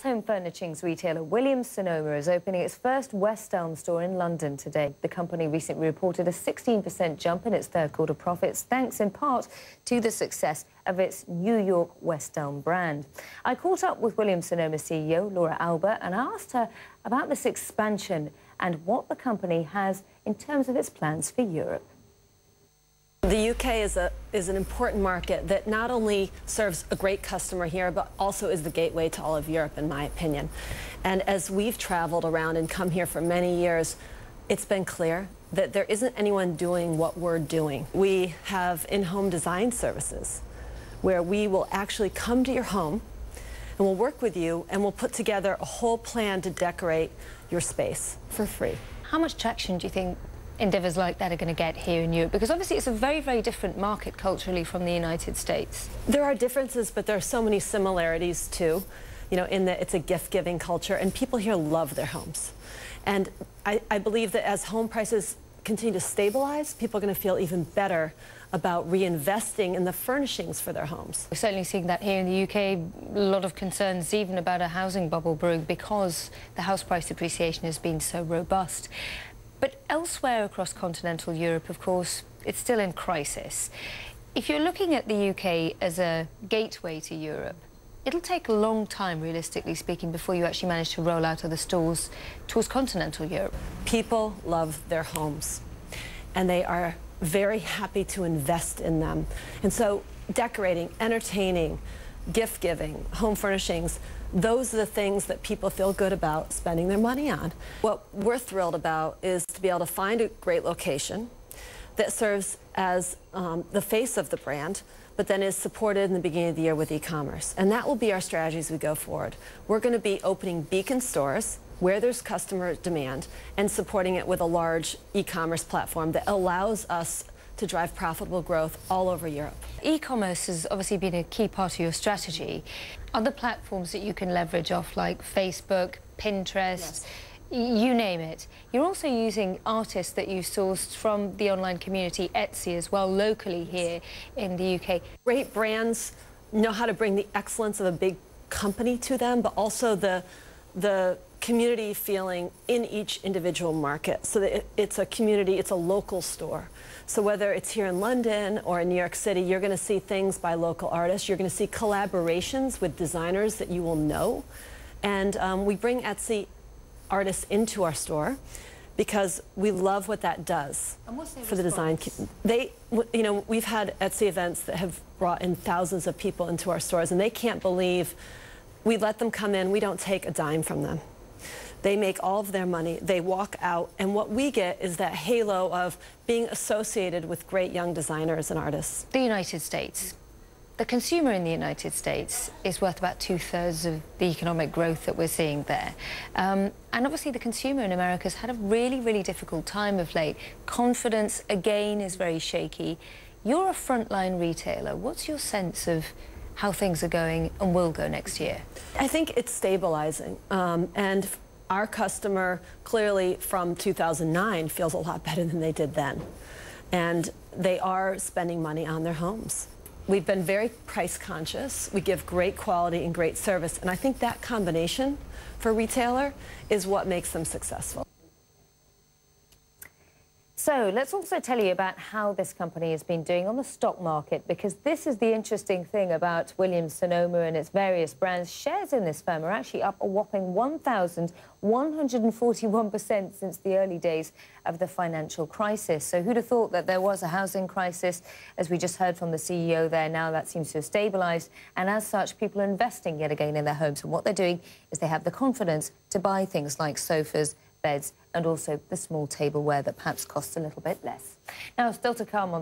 home furnishings retailer Williams-Sonoma is opening its first West Elm store in London today. The company recently reported a 16% jump in its third-quarter profits, thanks in part to the success of its New York West Elm brand. I caught up with Williams-Sonoma CEO Laura Alber and asked her about this expansion and what the company has in terms of its plans for Europe. The UK is an important market that not only serves a great customer here, but also is the gateway to all of Europe, in my opinion. And as we've traveled around and come here for many years, it's been clear that there isn't anyone doing what we're doing. We have in-home design services where we will actually come to your home and we'll work with you and we'll put together a whole plan to decorate your space for free. How much traction do you think endeavours like that are going to get here in Europe? Because obviously it's a very, very different market culturally from the United States. There are differences, but there are so many similarities too, you know, in that it's a gift-giving culture and people here love their homes. And I believe that as home prices continue to stabilize, people are going to feel even better about reinvesting in the furnishings for their homes. We're certainly seeing that here in the UK, a lot of concerns even about a housing bubble brewing because the house price appreciation has been so robust. But elsewhere across continental Europe, of course, it's still in crisis. If you're looking at the UK as a gateway to Europe, it'll take a long time, realistically speaking, before you actually manage to roll out other stores towards continental Europe. People love their homes, and they are very happy to invest in them. And so decorating, entertaining, gift-giving, home furnishings, those are the things that people feel good about spending their money on. What we're thrilled about is to be able to find a great location that serves as the face of the brand, but then is supported in the beginning of the year with e-commerce. And that will be our strategy as we go forward. We're going to be opening beacon stores where there's customer demand and supporting it with a large e-commerce platform that allows us to drive profitable growth all over Europe. E-commerce has obviously been a key part of your strategy. Other platforms that you can leverage off, like Facebook, Pinterest, yes, you name it. You're also using artists that you sourced from the online community Etsy as well, locally here in the UK. Great brands know how to bring the excellence of a big company to them, but also the community feeling in each individual market, so that it's a community, it's a local store. So whether it's here in London or in New York City, you're going to see things by local artists. You're going to see collaborations with designers that you will know. And we bring Etsy artists into our store because we love what that does for the design. We've had Etsy events that have brought in thousands of people into our stores, and they can't believe we let them come in. We don't take a dime from them. They make all of their money, they walk out, and what we get is that halo of being associated with great young designers and artists. The United States. The consumer in the United States is worth about 2/3 of the economic growth that we're seeing there. And obviously the consumer in America has had a really, really difficult time of late. Confidence, again, is very shaky. You're a frontline retailer. What's your sense of how things are going and will go next year? I think it's stabilizing. And our customer, clearly from 2009, feels a lot better than they did then. And they are spending money on their homes. We've been very price conscious. We give great quality and great service. And I think that combination for a retailer is what makes them successful. So let's also tell you about how this company has been doing on the stock market, because this is the interesting thing about Williams-Sonoma and its various brands. Shares in this firm are actually up a whopping 1,141% since the early days of the financial crisis. So who'd have thought that there was a housing crisis? As we just heard from the CEO there, now that seems to have stabilised. And as such, people are investing yet again in their homes. And what they're doing is they have the confidence to buy things like sofas, beds, and also the small tableware that perhaps costs a little bit less. Now, still to come on the